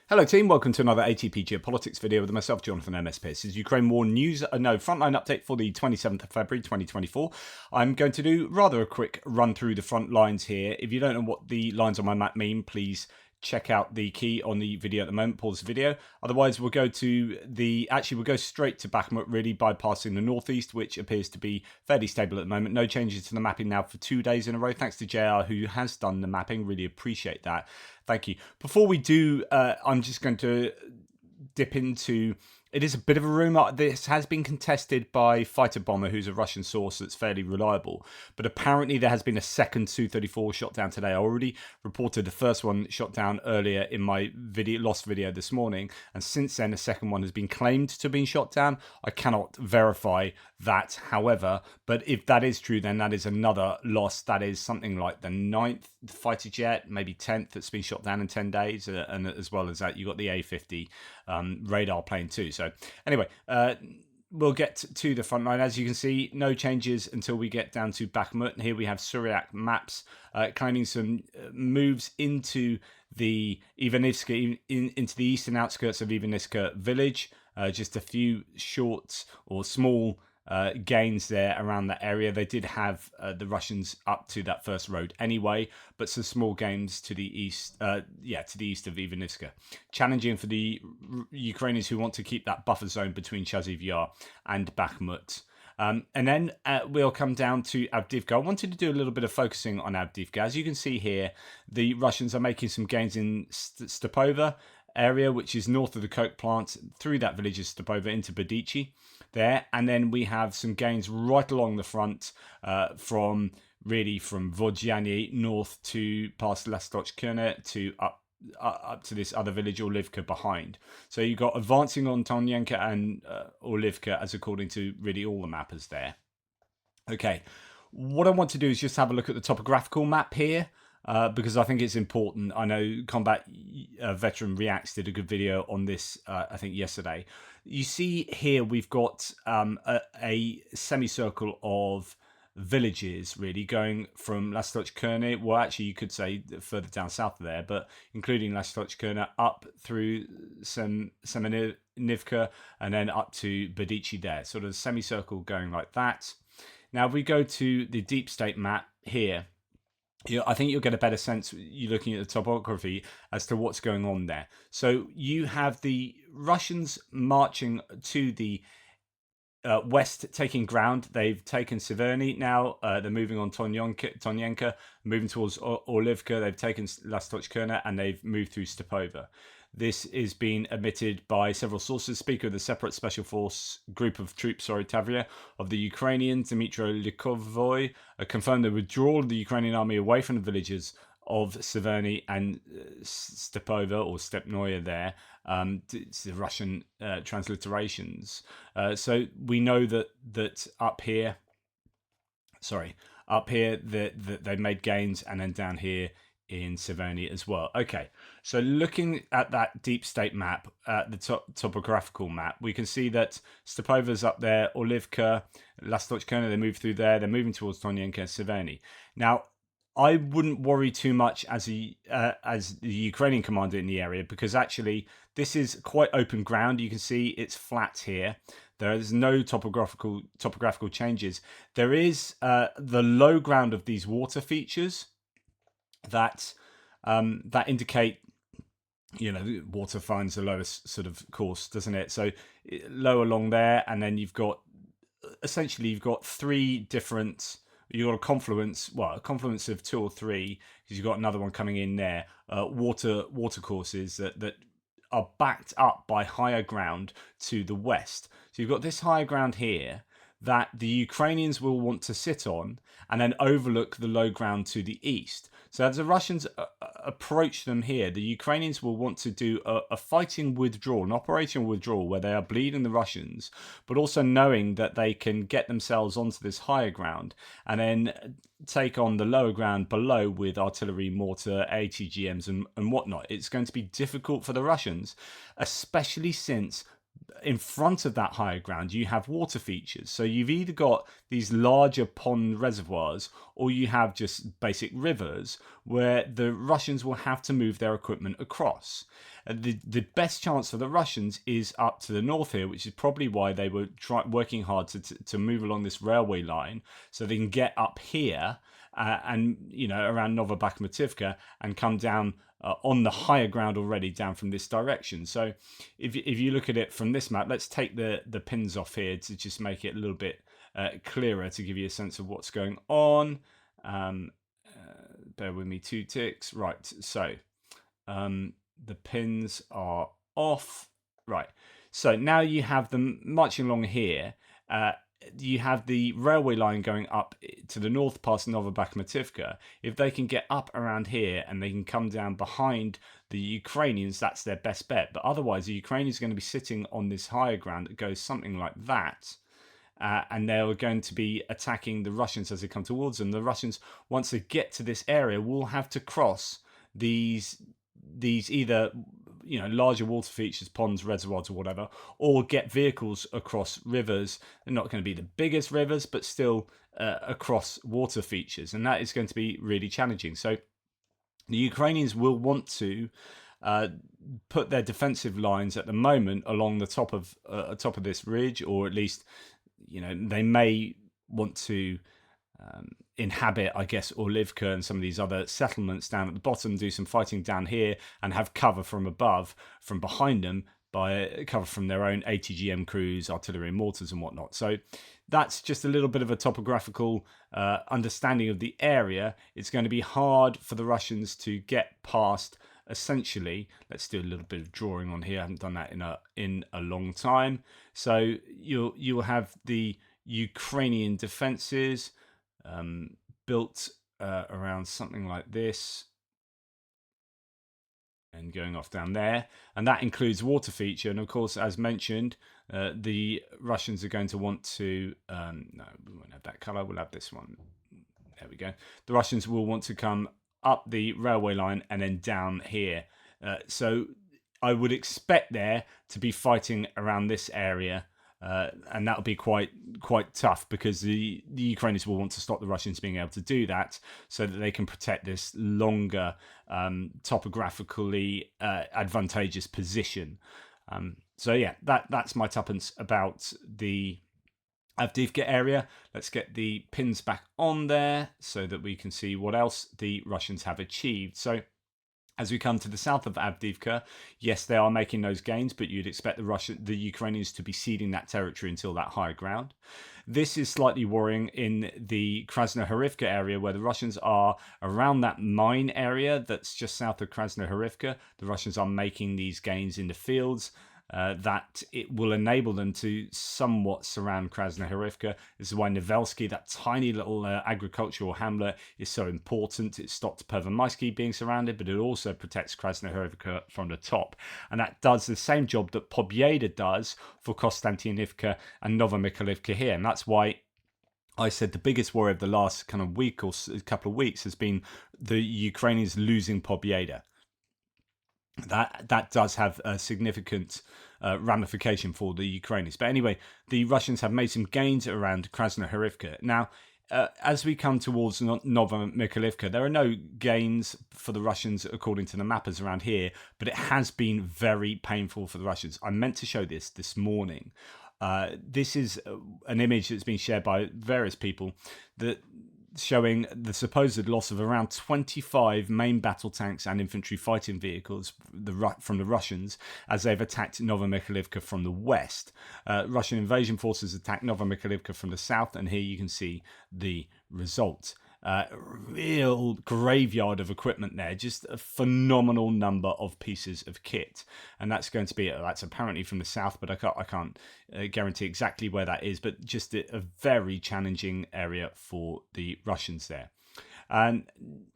Hello team, welcome to another ATP Geopolitics video with myself, Jonathan MS Pearce. This is Ukraine War News, Frontline update for the 27th of February 2024. I'm going to do rather a quick run through the front lines here. If you don't know what the lines on my map mean, please check out the key on the video at the moment, pause the video. Otherwise, we'll go straight to Bakhmut, really bypassing the northeast, which appears to be fairly stable at the moment. No changes to the mapping now for 2 days in a row. Thanks to JR, who has done the mapping. Really appreciate that. Thank you. Before we do, I'm just going to dip into... It is a bit of a rumour. This has been contested by Fighter Bomber, who's a Russian source that's fairly reliable. But apparently there has been a second Su-34 shot down today. I already reported the first one shot down earlier in my lost video this morning. And since then, a second one has been claimed to have been shot down. I cannot verify that, however. But if that is true, then that is another loss. That is something like the 9th fighter jet, maybe 10th that's been shot down in 10 days. And as well as that, you've got the A-50 radar plane too. So anyway, we'll get to the front line. As you can see, no changes until we get down to Bakhmut. And here we have Suryak maps claiming some moves into the Ivanivska, into the eastern outskirts of Ivanivska village. Just a few short or small gains there around that area. They did have the Russians up to that first road anyway, but some small gains to the east, to the east of Ivanivska. Challenging for the Ukrainians who want to keep that buffer zone between Chaziv Yar and Bakhmut. And then we'll come down to Avdiivka. I wanted to do a little bit of focusing on Avdiivka. As you can see here, the Russians are making some gains in Stepova area, which is north of the coke plant, through that village of Stepova into Bedici there. And then we have some gains right along the front from Vodyany north to past Lastochkerne to up to this other village, Orlivka, behind. So you've got advancing on Tonyenka and Orlivka, as according to really all the mappers there. Okay, what I want to do is just have a look at the topographical map here. Because I think it's important. I know Combat Veteran Reacts did a good video on this, I think yesterday. You see here we've got a semicircle of villages really going from Lastochkerne, well actually you could say further down south of there, but including Lastochkerne up through Semenivka and then up to Bedici there. Sort of semicircle going like that. Now if we go to the deep state map here, I think you'll get a better sense, you're looking at the topography, as to what's going on there. So you have the Russians marching to the west, taking ground. They've taken Severny now. They're moving on Tonyenka, moving towards Orlivka. They've taken Lastochkerne, and they've moved through Stepova. This is being admitted by several sources. Speaker of the Separate Special Force Group of Troops, Tavria, of the Ukrainians, Dmitry Likovoi, confirmed the withdrawal of the Ukrainian army away from the villages of Severny and Stepova, or Stepnoya there. It's the Russian transliterations. So we know that up here, that they made gains, and then down here in Severny as well. Okay, so looking at that deep state map, the topographical map, we can see that Stepova's up there, Orlivka, Lastochkerne, they move through there, they're moving towards Tonyenka and Severny. Now, I wouldn't worry too much as the Ukrainian commander in the area, because actually this is quite open ground. You can see it's flat here. There is no topographical changes. There is the low ground of these water features that indicate, water finds the lowest sort of course, doesn't it? So low along there, and then you've got three different. You've got a confluence of two or three, because you've got another one coming in there. Water courses that are backed up by higher ground to the west. So you've got this higher ground here that the Ukrainians will want to sit on, and then overlook the low ground to the east. So as the Russians approach them here, the Ukrainians will want to do a fighting withdrawal, an operational withdrawal, where they are bleeding the Russians, but also knowing that they can get themselves onto this higher ground and then take on the lower ground below with artillery, mortar, ATGMs and whatnot. It's going to be difficult for the Russians, especially since in front of that higher ground, you have water features. So you've either got these larger pond reservoirs or you have just basic rivers where the Russians will have to move their equipment across. The best chance for the Russians is up to the north here, which is probably why they were working hard to move along this railway line so they can get up here and around Novobakhmativka and come down on the higher ground already down from this direction. So if you look at it from this map, let's take the pins off here to just make it a little bit clearer to give you a sense of what's going on. Bear with me 2 ticks. Right, so the pins are off. Right, so now you have them marching along here. You have the railway line going up to the north past Novobakhmativka. If they can get up around here and they can come down behind the Ukrainians, that's their best bet. But otherwise, the Ukrainians are going to be sitting on this higher ground that goes something like that. And they're going to be attacking the Russians as they come towards them. The Russians, once they get to this area, will have to cross these either larger water features, ponds, reservoirs, or whatever, or get vehicles across rivers. They're not going to be the biggest rivers, but still across water features, and that is going to be really challenging. So the Ukrainians will want to put their defensive lines at the moment along the top of this ridge, or at least they may want to inhabit, I guess, Orlivka and some of these other settlements down at the bottom, do some fighting down here and have cover from above, from behind them, by cover from their own ATGM crews, artillery and mortars and whatnot. So that's just a little bit of a topographical understanding of the area. It's going to be hard for the Russians to get past. Essentially, let's do a little bit of drawing on here. I haven't done that in a long time. So you'll have the Ukrainian defenses built around something like this and going off down there, and that includes water feature. And of course, as mentioned, the Russians are going to want to no, we won't have that color, we'll have this one. There we go. The Russians will want to come up the railway line and then down here, so I would expect there to be fighting around this area. And that'll be quite tough, because the Ukrainians will want to stop the Russians being able to do that, so that they can protect this longer, topographically advantageous position. So yeah, that's my tuppence about the Avdiivka area. Let's get the pins back on there so that we can see what else the Russians have achieved. So as we come to the south of Avdiivka, yes, they are making those gains, but you'd expect the Ukrainians to be ceding that territory until that higher ground. This is slightly worrying in the Krasnohorivka area, where the Russians are around that mine area that's just south of Krasnohorivka. The Russians are making these gains in the fields. That it will enable them to somewhat surround Krasnohorivka. This is why Novelsky, that tiny little agricultural hamlet, is so important. It stops Pervomaisky being surrounded, but it also protects Krasnohorivka from the top. And that does the same job that Pobieda does for Konstantinivka and Novomikhailivka here. And that's why I said the biggest worry of the last kind of week or couple of weeks has been the Ukrainians losing Pobieda. That does have a significant ramification for the Ukrainians. But anyway, the Russians have made some gains around Krasnohorivka. Now, as we come towards Novomikhailivka, there are no gains for the Russians according to the mappers around here, but it has been very painful for the Russians. I meant to show this morning. This is an image that's been shared by various people that showing the supposed loss of around 25 main battle tanks and infantry fighting vehicles from the Russians as they've attacked Novomikhailivka from the west. Russian invasion forces attacked Novomikhailivka from the south, and here you can see the result. Real graveyard of equipment there, just a phenomenal number of pieces of kit, and that's going to be that's apparently from the south, but I can't guarantee exactly where that is, but just a very challenging area for the Russians there. And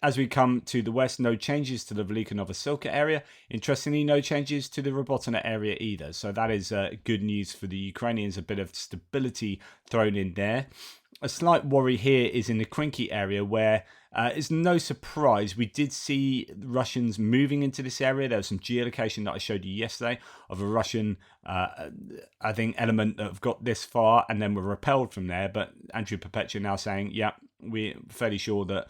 as we come to the west, no changes to the Velika Novosilka area. Interestingly, no changes to the Robotyne area either. So that is good news for the Ukrainians, a bit of stability thrown in there. A slight worry here is in the Krinky area where it's no surprise we did see Russians moving into this area. There was some geolocation that I showed you yesterday of a Russian, I think, element that have got this far and then were repelled from there. But Andrew Perpetua now saying, yeah, we're fairly sure that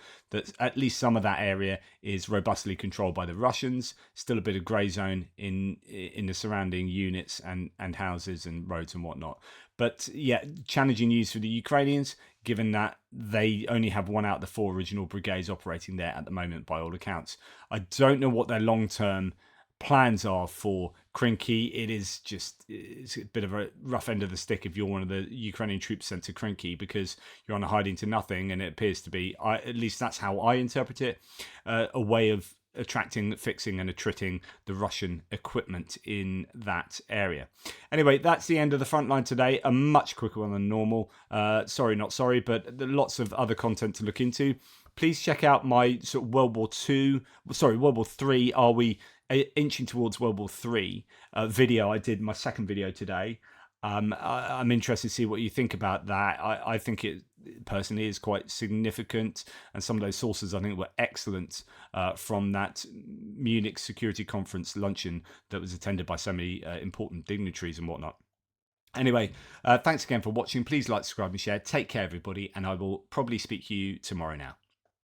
at least some of that area is robustly controlled by the Russians. Still a bit of grey zone in the surrounding units and houses and roads and whatnot. But yeah, challenging news for the Ukrainians, given that they only have 1 out of the 4 original brigades operating there at the moment, by all accounts. I don't know what their long-term plans are for Krinky. It's a bit of a rough end of the stick if you're one of the Ukrainian troops sent to Krinky, because you're on a hiding to nothing, and it appears to be, at least that's how I interpret it, a way of attracting, fixing and attriting the Russian equipment in that area. Anyway, that's the end of the Frontline today. A much quicker one than normal. Sorry, not sorry, but lots of other content to look into. Please check out my sort of World War III, are we inching towards World War III video. I did my second video today. I'm interested to see what you think about that. I think it personally is quite significant, and some of those sources I think were excellent from that Munich Security Conference luncheon that was attended by so many important dignitaries and whatnot. Anyway, thanks again for watching. Please like, subscribe and share. Take care, everybody, and I will probably speak to you tomorrow now.